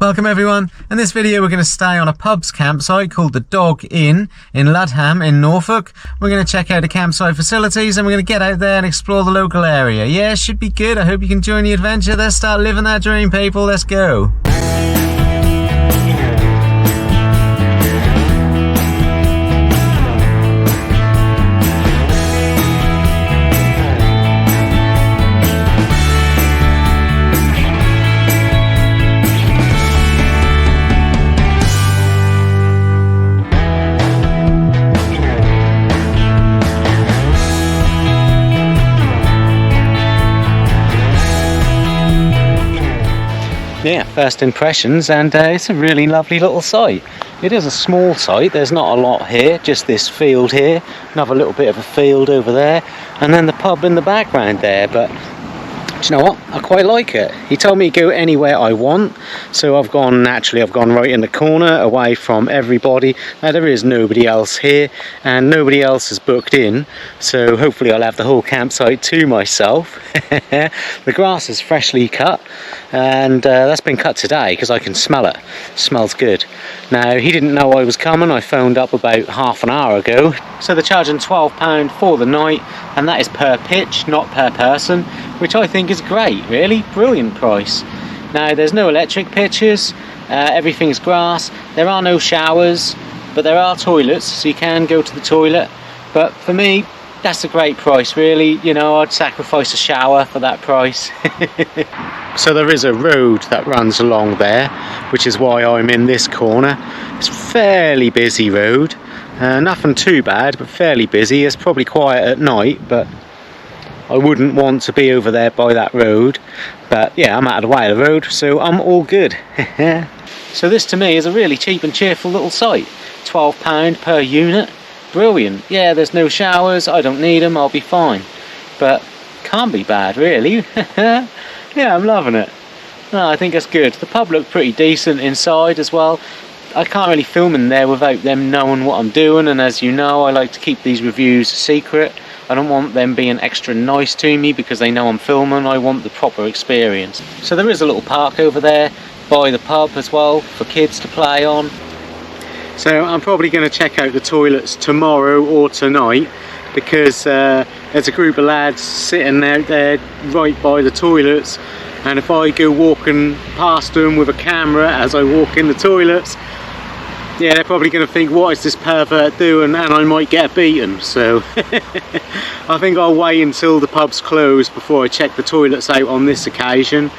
Welcome everyone. In this video we're going to stay on a pub's campsite called the Dog Inn in Ludham in Norfolk. We're going to check out the campsite facilities and we're going to get out there and explore the local area. Yeah, it should be good. I hope you can join the adventure. Let's start living that dream, people. Let's go. Yeah, first impressions, and it's a really lovely little site. It is a small site, there's not a lot here, just this field here, another little bit of a field over there, and then the pub in the background there. But do you know what? I quite like it. He told me to go anywhere I want, so I've gone right in the corner away from everybody. Now there is nobody else here and nobody else is booked in, so hopefully I'll have the whole campsite to myself. The grass is freshly cut, and that's been cut today because I can smell it. Smells good. Now he didn't know I was coming. I phoned up about half an hour ago. So they're charging £12 for the night, and that is per pitch, not per person, which I think is great. Really brilliant price. Now there's no electric pitches, everything's grass. There are no showers, but there are toilets, so you can go to the toilet. But for me, that's a great price, really. You know, I'd sacrifice a shower for that price. So there is a road that runs along there, which is why I'm in this corner. It's a fairly busy road, nothing too bad, but fairly busy. It's probably quiet at night, but I wouldn't want to be over there by that road. But yeah, I'm out of the way of the road, so I'm all good. So this to me is a really cheap and cheerful little site. £12 per unit. Brilliant. Yeah, there's no showers, I don't need them, I'll be fine. But can't be bad, really. Yeah, I'm loving it. No, I think that's good. The pub looked pretty decent inside as well. I can't really film in there without them knowing what I'm doing, and as you know, I like to keep these reviews secret. I don't want them being extra nice to me because they know I'm filming. I want the proper experience. So there is a little park over there by the pub as well for kids to play on. So I'm probably going to check out the toilets tomorrow or tonight, because there's a group of lads sitting out there right by the toilets, and if I go walking past them with a camera as I walk in the toilets, yeah, they're probably going to think, what is this pervert doing, and I might get beaten. So I think I'll wait until the pub's closed before I check the toilets out on this occasion.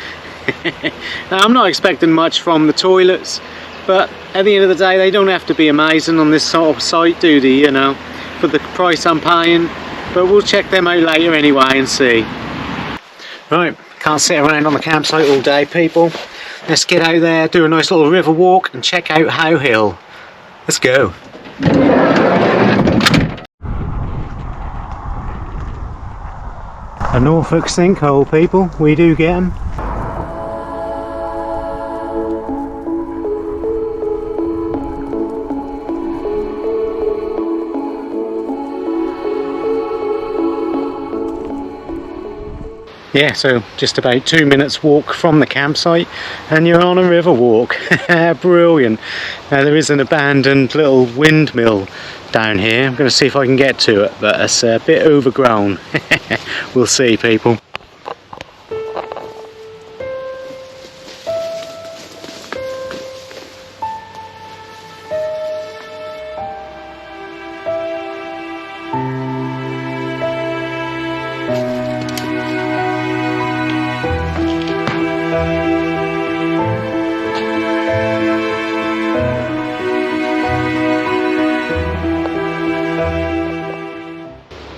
Now, I'm not expecting much from the toilets, but at the end of the day, they don't have to be amazing on this sort of site, do they, you know, for the price I'm paying. But we'll check them out later anyway and see. Right, can't sit around on the campsite all day, people. Let's get out there, do a nice little river walk and check out How Hill. Let's go. A Norfolk sinkhole, people. We do get them. Yeah, so just about 2 minutes walk from the campsite and you're on a river walk. Brilliant. Now there is an abandoned little windmill down here. I'm going to see if I can get to it, but it's a bit overgrown. We'll see, people.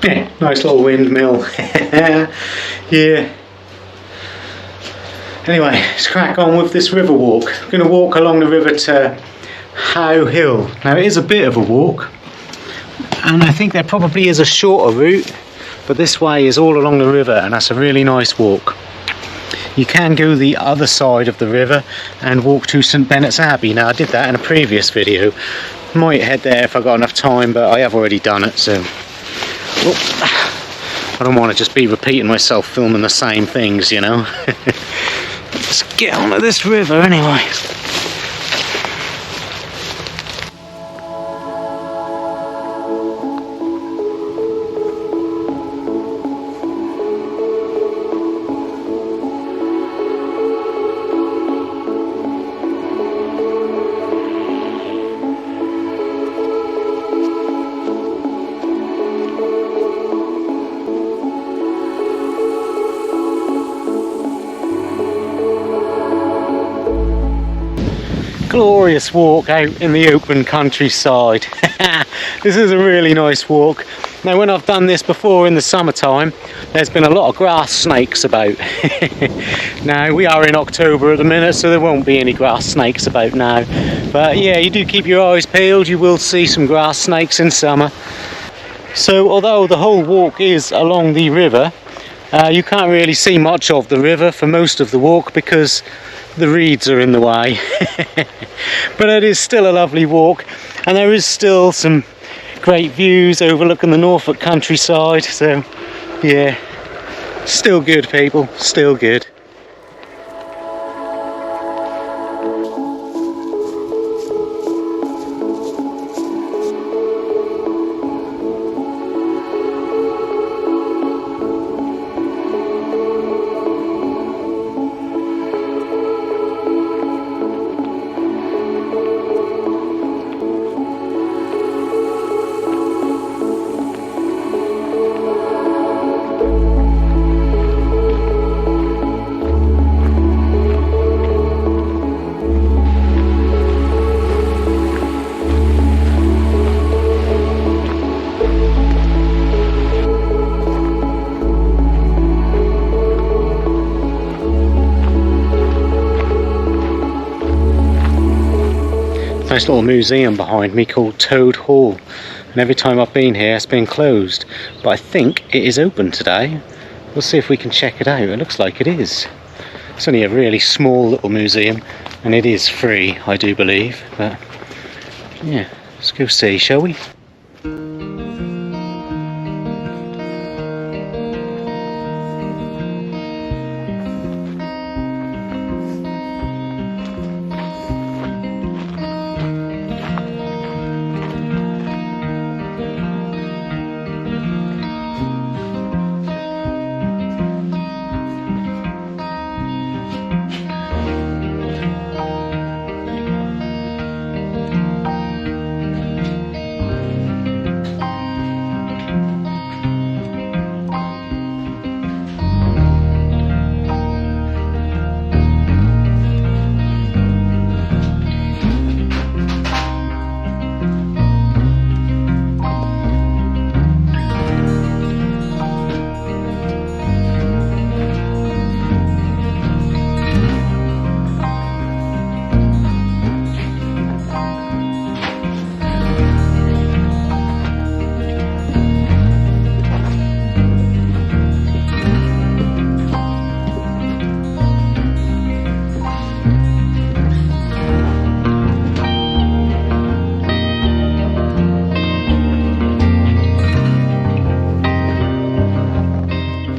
Yeah, nice little windmill. Yeah. Anyway, let's crack on with this river walk. I'm going to walk along the river to How Hill. Now it is a bit of a walk, and I think there probably is a shorter route, but this way is all along the river, and that's a really nice walk. You can go the other side of the river and walk to St Bennett's Abbey. Now I did that in a previous video. Might head there if I got enough time, but I have already done it, so I don't want to just be repeating myself filming the same things, you know. Let's get onto this river anyway. glorious walk out in the open countryside. This is a really nice walk. Now when I've done this before in the summertime, there's been a lot of grass snakes about. Now we are in October at the minute, so there won't be any grass snakes about now. But yeah, you do keep your eyes peeled, you will see some grass snakes in summer. So although the whole walk is along the river, you can't really see much of the river for most of the walk because the reeds are in the way. But it is still a lovely walk, and there is still some great views overlooking the Norfolk countryside. So yeah, still good people, still good. Nice little museum behind me called Toad Hall, and every time I've been here it's been closed, but I think it is open today. We'll see if we can check it out. It looks like it is. It's only a really small little museum and it is free, I do believe, but yeah, let's go see, shall we?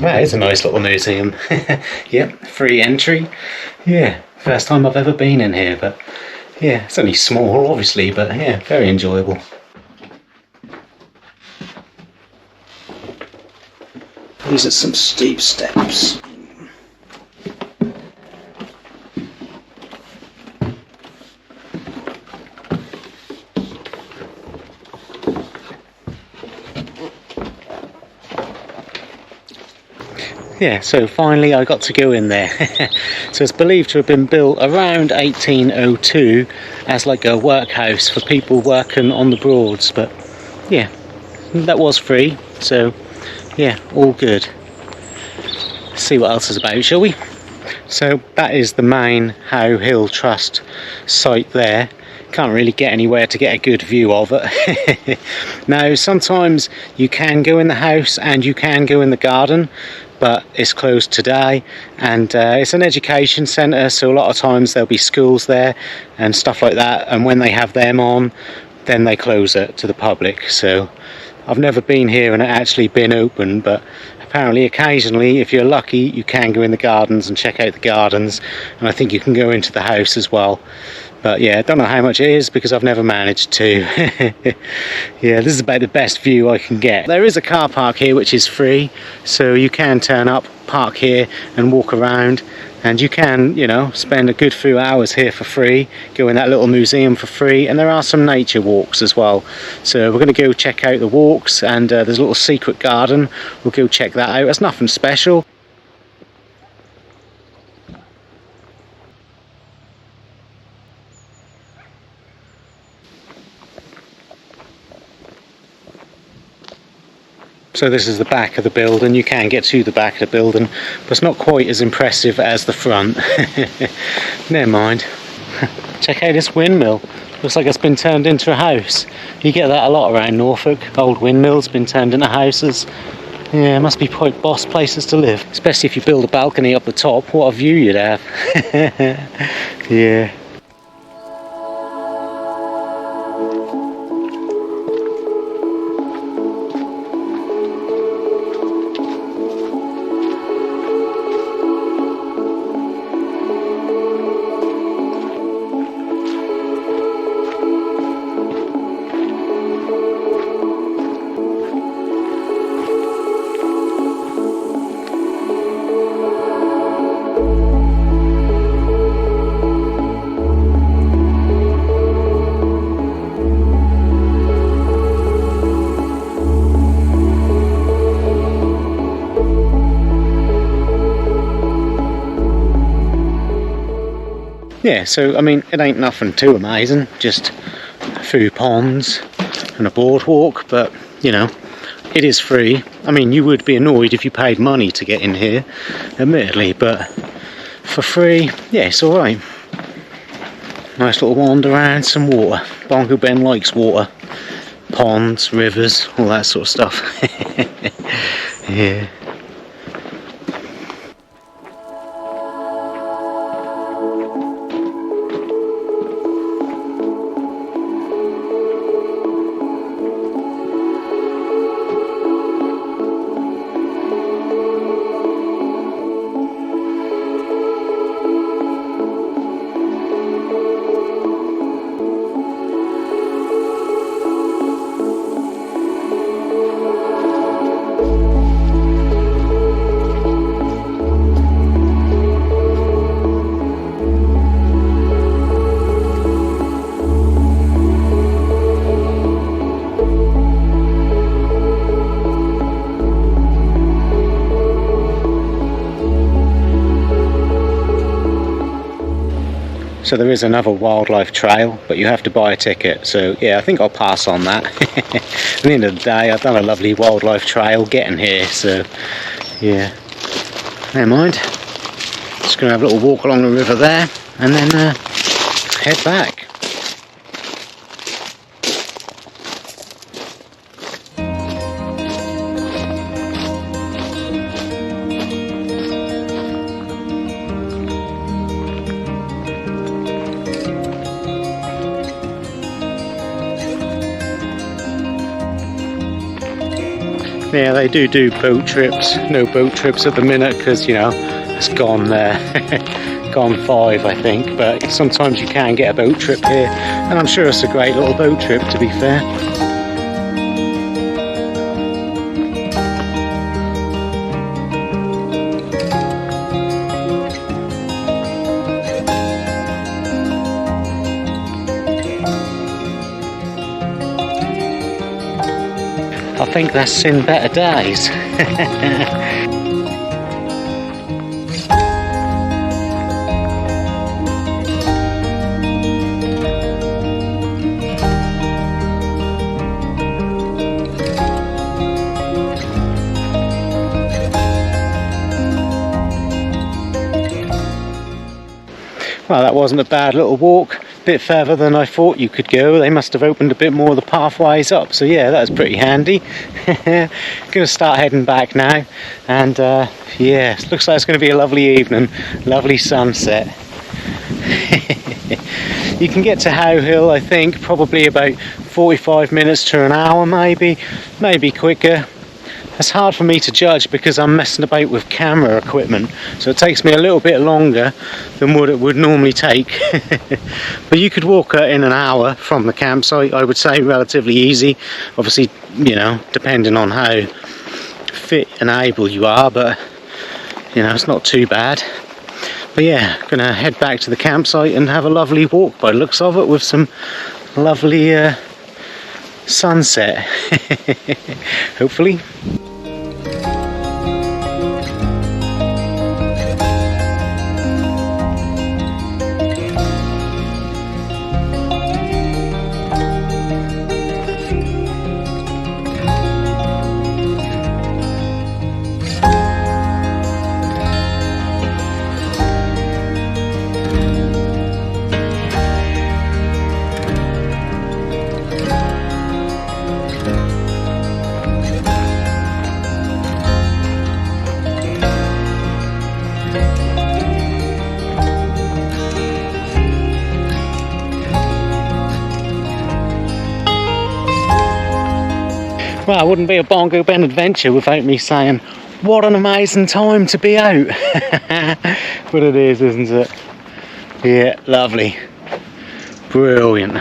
That is a nice little museum. Yep, free entry. Yeah, first time I've ever been in here, but yeah, it's only small obviously, but yeah, very enjoyable. These are some steep steps. Yeah, so finally I got to go in there. So it's believed to have been built around 1802 as like a workhouse for people working on the Broads, but yeah, that was free, so yeah, all good. Let's see what else is about, shall we? So that is the main How Hill Trust site there. Can't really get anywhere to get a good view of it. Now sometimes you can go in the house and you can go in the garden, but it's closed today, and it's an education centre, so a lot of times there'll be schools there and stuff like that, and when they have them on then they close it to the public. So I've never been here and it actually been open, but apparently occasionally if you're lucky you can go in the gardens and check out the gardens, and I think you can go into the house as well. But yeah, I don't know how much it is because I've never managed to. Yeah, this is about the best view I can get. There is a car park here which is free, so you can turn up, park here and walk around, and you can, you know, spend a good few hours here for free, go in that little museum for free, and there are some nature walks as well. So we're going to go check out the walks, and there's a little secret garden. We'll go check that out. It's nothing special. So this is the back of the building. You can get to the back of the building, but it's not quite as impressive as the front. Never mind. Check out this windmill. Looks like it's been turned into a house. You get that a lot around Norfolk. Old windmills been turned into houses. Yeah, it must be quite boss places to live. Especially if you build a balcony up the top. What a view you'd have. Yeah. Yeah, so I mean, it ain't nothing too amazing, just a few ponds and a boardwalk, but you know, it is free. I mean, you would be annoyed if you paid money to get in here, admittedly, but for free, yeah, it's alright. Nice little wander around, some water. Bongo Ben likes water. Ponds, rivers, all that sort of stuff. Yeah. So there is another wildlife trail, but you have to buy a ticket. So yeah, I think I'll pass on that. At the end of the day, I've done a lovely wildlife trail getting here, so yeah, never mind. Just gonna have a little walk along the river there, and then head back. Yeah, they do boat trips. No boat trips at the minute because, you know, it's gone 5, I think. But sometimes you can get a boat trip here, and I'm sure it's a great little boat trip, to be fair. I think that's seen better days. Well, that wasn't a bad little walk. Bit further than I thought you could go. They must have opened a bit more of the pathways up, so yeah, that was pretty handy. Gonna start heading back now, and yeah, looks like it's going to be a lovely evening, lovely sunset. You can get to How Hill, I think, probably about 45 minutes to an hour, maybe quicker. It's hard for me to judge because I'm messing about with camera equipment, so it takes me a little bit longer than what it would normally take. But you could walk in an hour from the campsite, I would say, relatively easy. Obviously, you know, depending on how fit and able you are, but you know, it's not too bad. But yeah, gonna head back to the campsite and have a lovely walk by the looks of it, with some lovely sunset. Hopefully. Well, it wouldn't be a Bongo Ben adventure without me saying, what an amazing time to be out. But it is, isn't it? Yeah, lovely. Brilliant.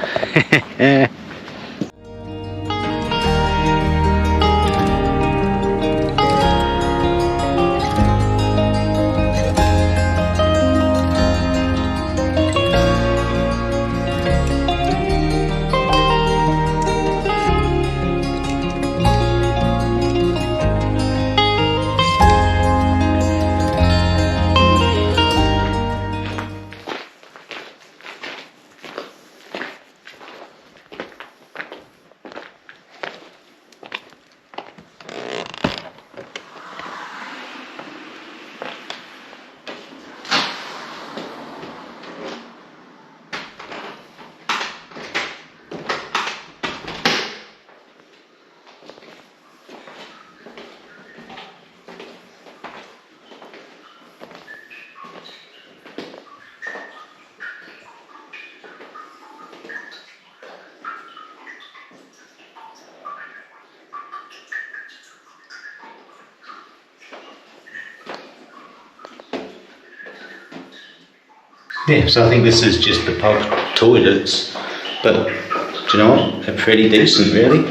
Yeah, so I think this is just the pub toilets, but do you know what? They're pretty decent, really.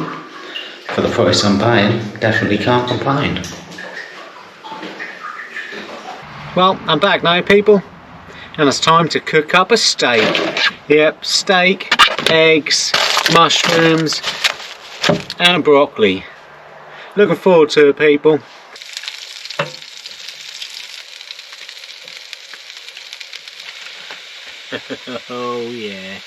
For the price I'm paying, definitely can't complain. Well, I'm back now, people, and it's time to cook up a steak. Yep, steak, eggs, mushrooms, and broccoli. Looking forward to it, people. Oh yeah.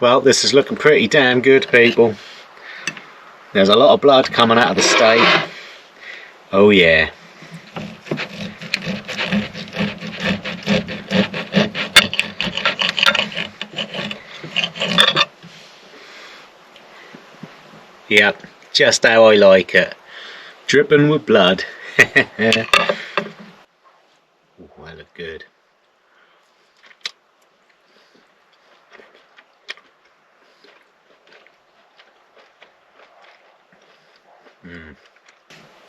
Well, this is looking pretty damn good, people. There's a lot of blood coming out of the steak. Oh yeah. Yep, just how I like it. Dripping with blood. Ooh, that look good.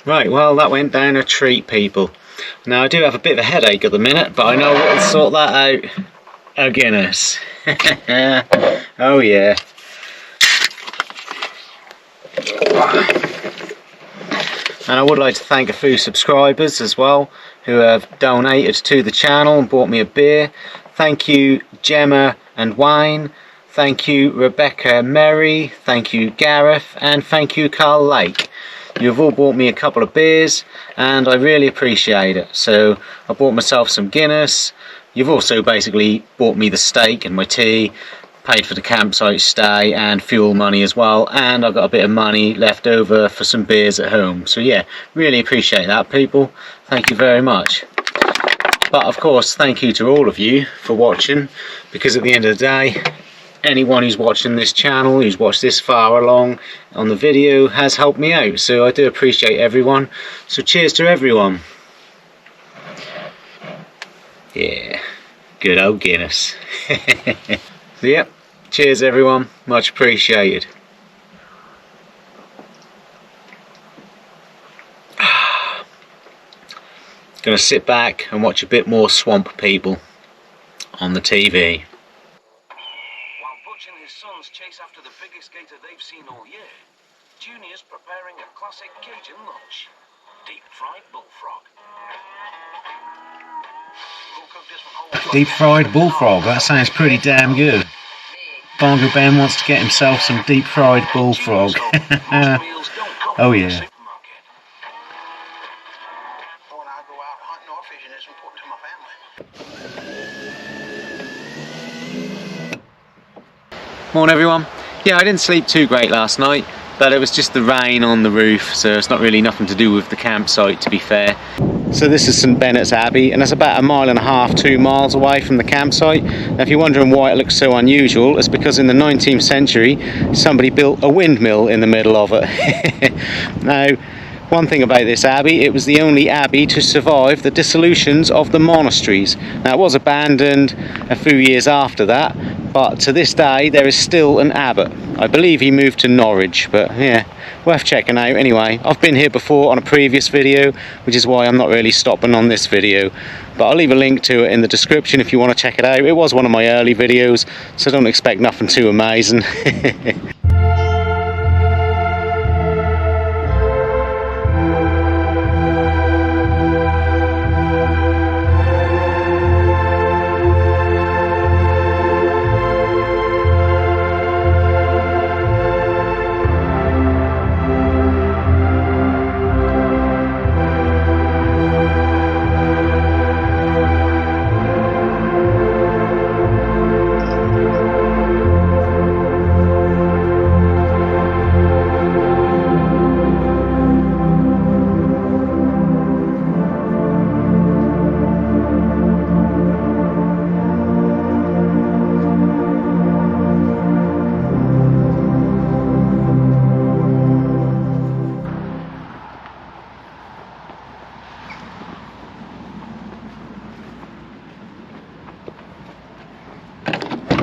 Right, well, that went down a treat, people. Now I do have a bit of a headache at the minute, but I know what will sort that out. A Guinness. Oh yeah. And I would like to thank a few subscribers as well who have donated to the channel and bought me a beer. Thank you Gemma and Wayne. Thank you Rebecca Mary. Thank you Gareth, and thank you Carl Lake. You've all bought me a couple of beers and I really appreciate it. So I bought myself some Guinness. You've also basically bought me the steak and my tea, paid for the campsite stay and fuel money as well, and I've got a bit of money left over for some beers at home. So yeah, really appreciate that, people. Thank you very much. But of course, thank you to all of you for watching, because at the end of the day, anyone who's watching this channel, who's watched this far along on the video, has helped me out. So I do appreciate everyone. So cheers to everyone. Yeah, good old Guinness. So yep, cheers everyone, much appreciated. Gonna sit back and watch a bit more Swamp People on the TV. While Butch and his sons chase after the biggest gator they've seen all year, Junior's preparing a classic Cajun lunch. Deep-fried bullfrog. Deep fried bullfrog, that sounds pretty damn good. Bongo Ben wants to get himself some deep fried bullfrog. Oh yeah. Morning everyone. Yeah, I didn't sleep too great last night, but it was just the rain on the roof, so it's not really nothing to do with the campsite, to be fair. So this is St Bennett's Abbey, and it's about 1.5 miles, 2 miles away from the campsite. Now if you're wondering why it looks so unusual, it's because in the 19th century somebody built a windmill in the middle of it. Now, one thing about this abbey, it was the only abbey to survive the dissolutions of the monasteries. Now it was abandoned a few years after that, but to this day there is still an abbot. I believe he moved to Norwich, but yeah, worth checking out. Anyway, I've been here before on a previous video, which is why I'm not really stopping on this video, but I'll leave a link to it in the description if you want to check it out. It was one of my early videos, so don't expect nothing too amazing.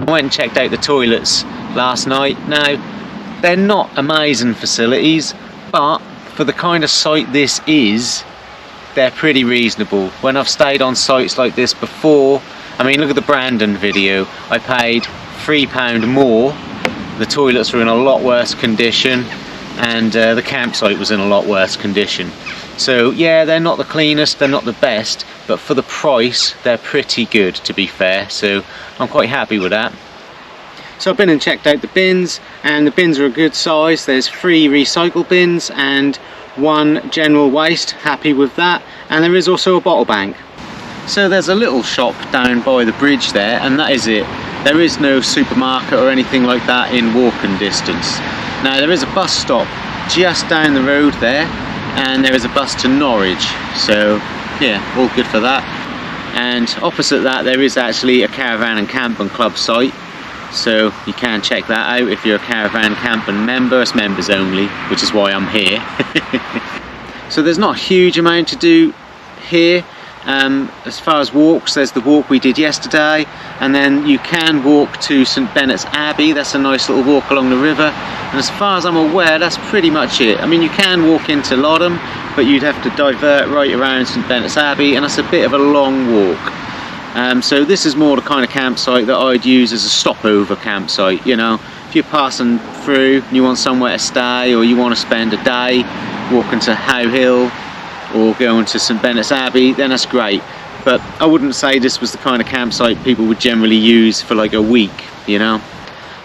I went and checked out the toilets last night. Now, they're not amazing facilities, but for the kind of site this is, they're pretty reasonable. When I've stayed on sites like this before, I mean, look at the Brandon video, I paid £3 more. The toilets were in a lot worse condition, and the campsite was in a lot worse condition. So yeah, they're not the cleanest, they're not the best, but for the price they're pretty good, to be fair, so I'm quite happy with that. So I've been and checked out the bins, and the bins are a good size. There's 3 recycle bins and 1 general waste, happy with that, and there is also a bottle bank. So there's a little shop down by the bridge there, and that is it. There is no supermarket or anything like that in walking distance. Now there is a bus stop just down the road there, and there is a bus to Norwich, so yeah, all good for that. And opposite that there is actually a caravan and camping club site, so you can check that out if you're a caravan camping member. It's members only, which is why I'm here. So there's not a huge amount to do here. As far as walks, there's the walk we did yesterday, and then you can walk to St Bennett's Abbey. That's a nice little walk along the river, and as far as I'm aware that's pretty much it. I mean, you can walk into Ludham, but you'd have to divert right around St Bennett's Abbey, and that's a bit of a long walk. So this is more the kind of campsite that I'd use as a stopover campsite. You know, if you're passing through and you want somewhere to stay, or you want to spend a day walking to How Hill or going to St Bennett's Abbey, then that's great. But I wouldn't say this was the kind of campsite people would generally use for like a week, you know.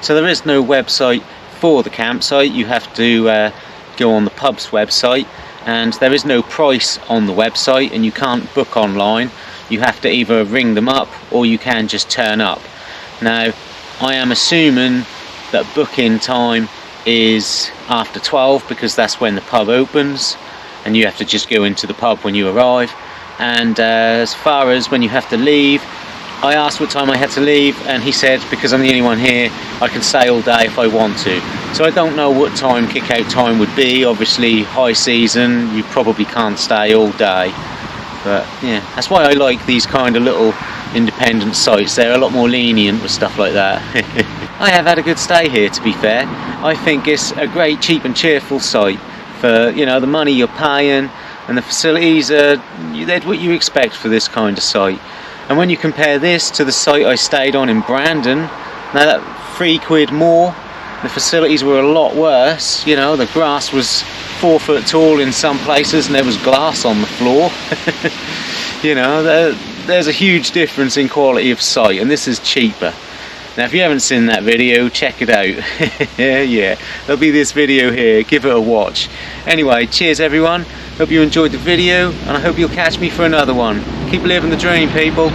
So there is no website for the campsite. You have to go on the pub's website, and there is no price on the website, and you can't book online. You have to either ring them up or you can just turn up. Now, I am assuming that booking time is after 12, because that's when the pub opens, and you have to just go into the pub when you arrive. And as far as when you have to leave, I asked what time I had to leave, and he said, because I'm the only one here, I can stay all day if I want to. So I don't know what time kick-out time would be. Obviously, high season, you probably can't stay all day. But yeah, that's why I like these kind of little independent sites. They're a lot more lenient with stuff like that. I have had a good stay here, to be fair. I think it's a great, cheap and cheerful site for, you know, the money you're paying, and the facilities are they're what you expect for this kind of site. And when you compare this to the site I stayed on in Brandon, now that £3 more, the facilities were a lot worse. You know, the grass was 4 foot tall in some places, and there was glass on the floor. You know, there's a huge difference in quality of site, and this is cheaper. Now, if you haven't seen that video, check it out. Yeah, there'll be this video here, give it a watch. Anyway, cheers everyone, hope you enjoyed the video, and I hope you'll catch me for another one. Keep living the dream, people.